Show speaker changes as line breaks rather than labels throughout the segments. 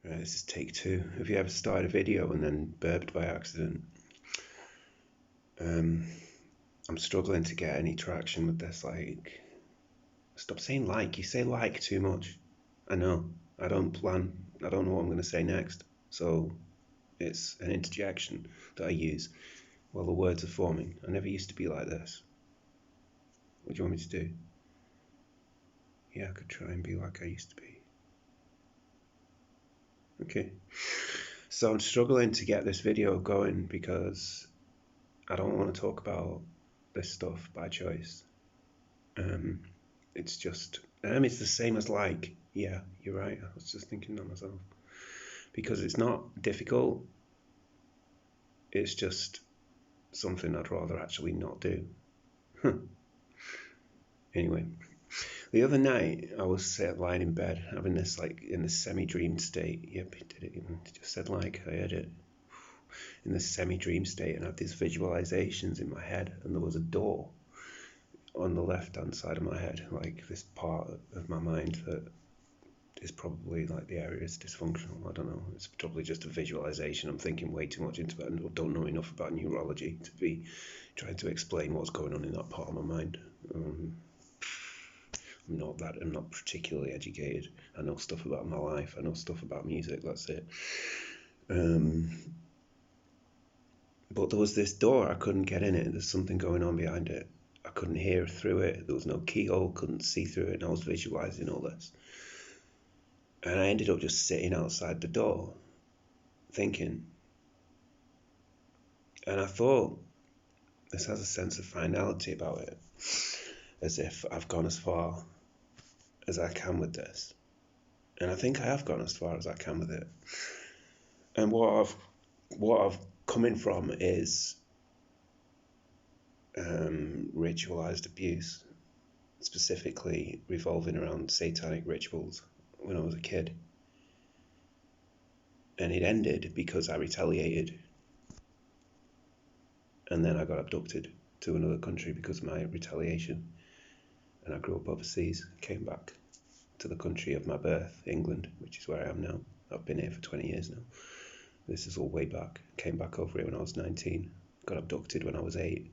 Right, this is take 2. Have you ever started a video and then burped by accident? I'm struggling to get any traction with this. Like, stop saying like. You say like too much. I know. I don't know what I'm going to say next. So it's an interjection that I use while the words are forming. I never used to be like this. What do you want me to do? Yeah, I could try and be like I used to be. Okay. So I'm struggling to get this video going because I don't want to talk about this stuff by choice. It's just, it's the same as like. Yeah, you're right. I was just thinking that myself. Because it's not difficult. It's just something I'd rather actually not do. Anyway, the other night I was lying in bed having this like in the semi-dream state. Yep, it did it. It just said like, I heard it. In the semi-dream state, and I had these visualizations in my head, and there was a door on the left-hand side of my head, like this part of my mind that is probably like the area is dysfunctional. I don't know. It's probably just a visualization. I'm thinking way too much into it and don't know enough about neurology to be trying to explain what's going on in that part of my mind. I'm not particularly educated. I know stuff about my life. I know stuff about music. That's it. But there was this door. I couldn't get in it. There's something going on behind it. I couldn't hear through it. There was no keyhole. Couldn't see through it. And I was visualizing all this. And I ended up just sitting outside the door, thinking. And I thought, this has a sense of finality about it, as if I've gone as far as I can with this. And I think I have gone as far as I can with it. And what I've coming from is ritualized abuse, specifically revolving around satanic rituals when I was a kid. And it ended because I retaliated. And then I got abducted to another country because of my retaliation. And I grew up overseas, came back to the country of my birth, England, which is where I am now. I've been here for 20 years now. This is all way back. Came back over here when I was 19. Got abducted when I was 8.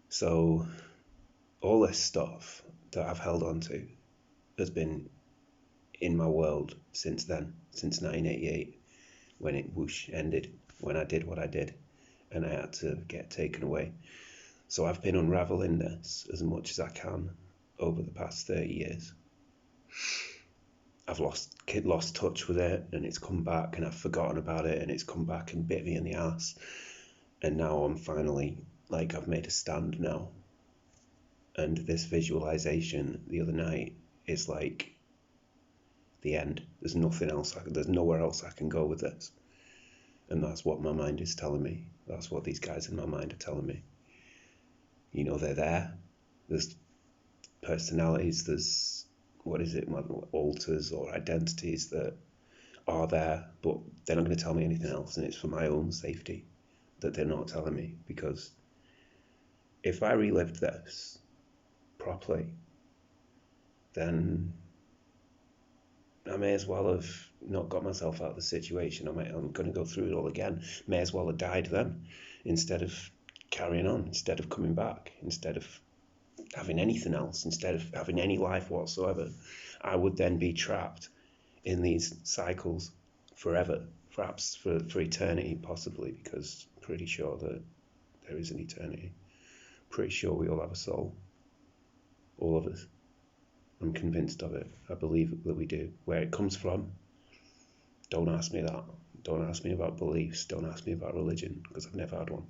So all this stuff that I've held on to has been in my world since then, since 1988, when it whoosh ended, when I did what I did and I had to get taken away. So I've been unraveling this as much as I can over the past 30 years. I've lost touch with it, and it's come back, and I've forgotten about it, and it's come back and bit me in the ass. And now I'm finally, like, I've made a stand now. And this visualization the other night is like the end. There's nothing else. There's nowhere else I can go with this. And that's what my mind is telling me. That's what these guys in my mind are telling me. You know, they're there. There's personalities. There's, alters or identities that are there, but they're not going to tell me anything else. And it's for my own safety that they're not telling me, because if I relived this properly, then I may as well have not got myself out of the situation. I'm going to go through it all again. May as well have died then, instead of carrying on, instead of coming back, instead of having anything else, instead of having any life whatsoever. I would then be trapped in these cycles forever, perhaps for eternity, possibly, because I'm pretty sure that there is an eternity. Pretty sure we all have a soul. All of us. I'm convinced of it. I believe that we do. Where it comes from, don't ask me that. Don't ask me about beliefs. Don't ask me about religion, because I've never had one.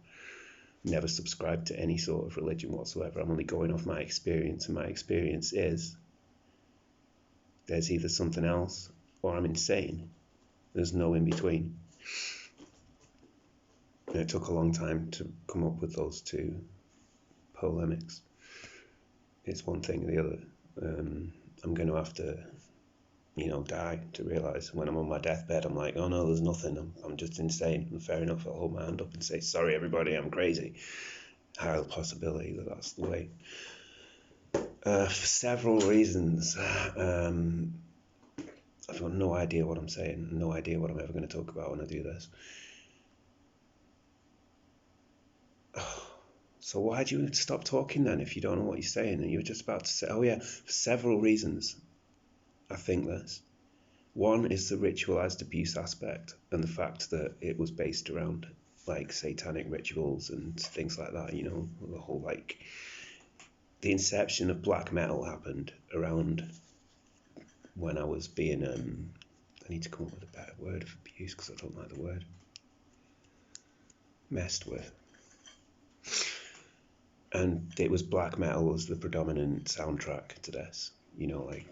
Never subscribed to any sort of religion whatsoever. I'm only going off my experience, and my experience is there's either something else or I'm insane. There's no in between. And it took a long time to come up with those two polemics. It's one thing or the other. I'm going to have to, die to realise when I'm on my deathbed, I'm like, oh no, there's nothing. I'm just insane. And fair enough, I'll hold my hand up and say, sorry everybody, I'm crazy. High possibility that that's the way. For several reasons. I've got no idea what I'm saying, no idea what I'm ever going to talk about when I do this. So why do you stop talking then if you don't know what you're saying? And you're just about to say, oh yeah, for several reasons I think this. One is the ritualized abuse aspect and the fact that it was based around like satanic rituals and things like that, you know, the whole like the inception of black metal happened around when I was being I need to come up with a better word for abuse because I don't like the word. Messed with. And it was black metal was the predominant soundtrack to this. You know, like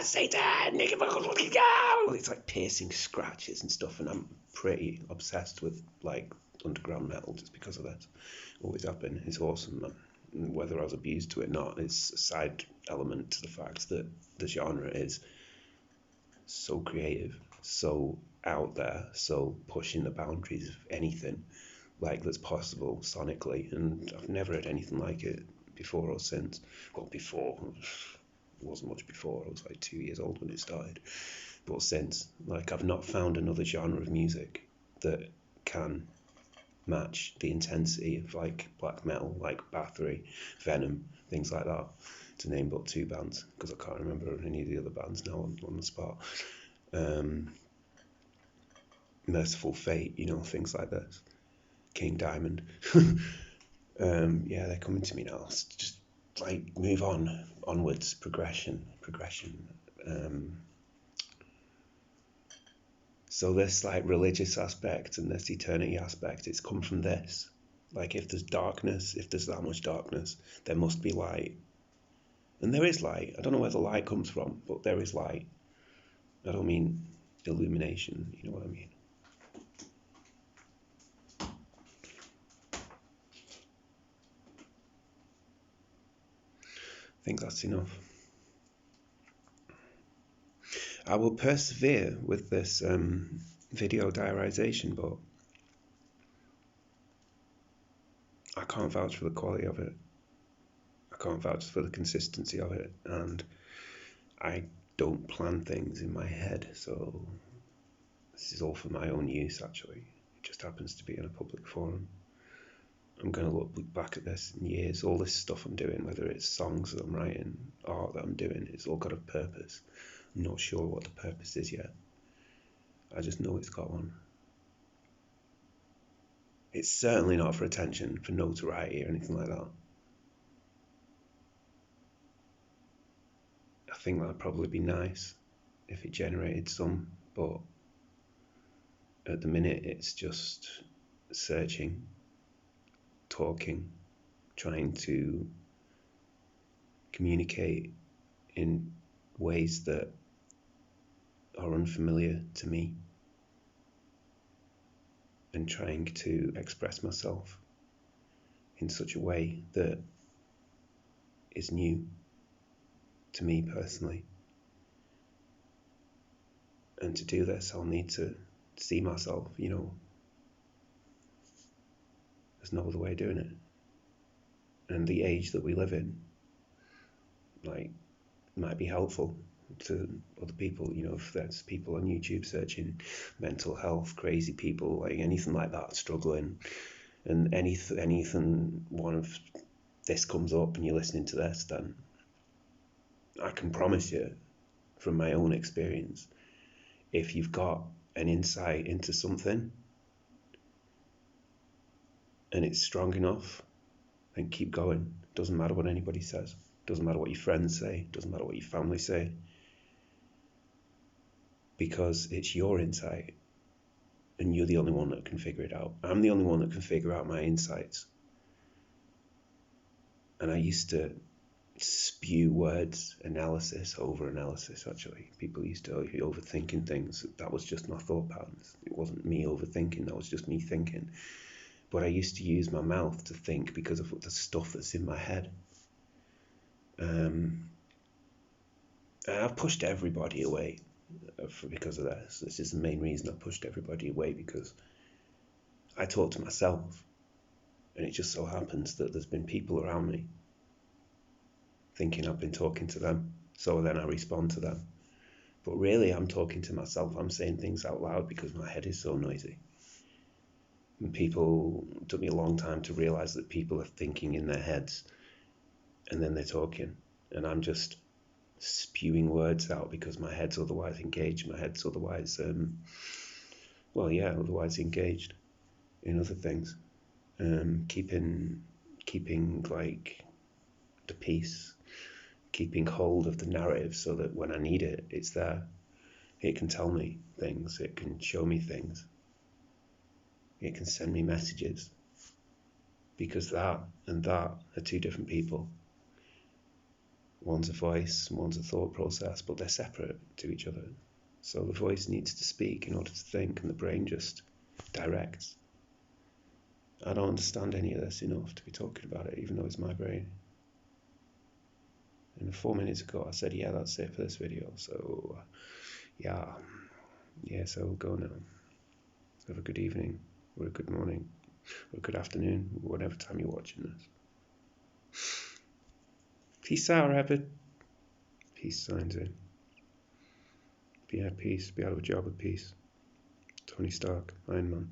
Satan, it's like piercing scratches and stuff, and I'm pretty obsessed with like underground metal just because of that. Always have been. It's awesome, man. Whether I was abused to it or not, it's a side element to the fact that the genre is so creative, so out there, so pushing the boundaries of anything like that's possible sonically, and I've never heard anything like it before or since. Well, before, it wasn't much before, I was like 2 years old when it started, but since, like, I've not found another genre of music that can match the intensity of like black metal, like Bathory, Venom, things like that, to name but two bands, because I can't remember any of the other bands now on the spot. Merciful Fate, you know, things like this. King Diamond. Yeah, they're coming to me now. Just like move on, onwards, progression. So this like religious aspect and this eternity aspect, it's come from this. Like if there's darkness, if there's that much darkness, there must be light. And there is light. I don't know where the light comes from, but there is light. I don't mean illumination, you know what I mean? I think that's enough. I will persevere with this video diarization, but I can't vouch for the quality of it. I can't vouch for the consistency of it, and I don't plan things in my head, so this is all for my own use, actually. It just happens to be in a public forum. I'm going to look back at this in years. All this stuff I'm doing, whether it's songs that I'm writing, art that I'm doing, it's all got a purpose. I'm not sure what the purpose is yet. I just know it's got one. It's certainly not for attention, for notoriety or anything like that. I think that'd probably be nice if it generated some, but at the minute it's just searching, talking, trying to communicate in ways that are unfamiliar to me, and trying to express myself in such a way that is new to me personally. And to do this, I'll need to see myself, you know. There's no other way of doing it. And the age that we live in, like, might be helpful to other people, you know, if there's people on YouTube searching mental health, crazy people, like anything like that, struggling, and anything one of this comes up and you're listening to this, then I can promise you from my own experience, if you've got an insight into something and it's strong enough, then keep going. Doesn't matter what anybody says. Doesn't matter what your friends say. Doesn't matter what your family say. Because it's your insight and you're the only one that can figure it out. I'm the only one that can figure out my insights. And I used to spew words, analysis over analysis, actually. People used to be overthinking things. That was just my thought patterns. It wasn't me overthinking, that was just me thinking. But I used to use my mouth to think because of the stuff that's in my head. And I've pushed everybody away because of this. This is the main reason I pushed everybody away, because I talk to myself, and it just so happens that there's been people around me thinking I've been talking to them, so then I respond to them. But really, I'm talking to myself. I'm saying things out loud because my head is so noisy. And people, it took me a long time to realize that people are thinking in their heads and then they're talking. And I'm just spewing words out because my head's otherwise engaged. My head's otherwise, otherwise engaged in other things. Keeping like the peace, keeping hold of the narrative so that when I need it, it's there. It can tell me things. It can show me things. It can send me messages. Because that and that are two different people. One's a voice, one's a thought process, but they're separate to each other. So the voice needs to speak in order to think, and the brain just directs. I don't understand any of this enough to be talking about it, even though it's my brain. And 4 minutes ago I said, yeah, that's it for this video. So, so we'll go now. Have a good evening, or a good morning, or a good afternoon, whatever time you're watching this. Peace out, Rabbit. Peace signs in. Be at peace. Be out of a job with peace. Tony Stark, Iron Man.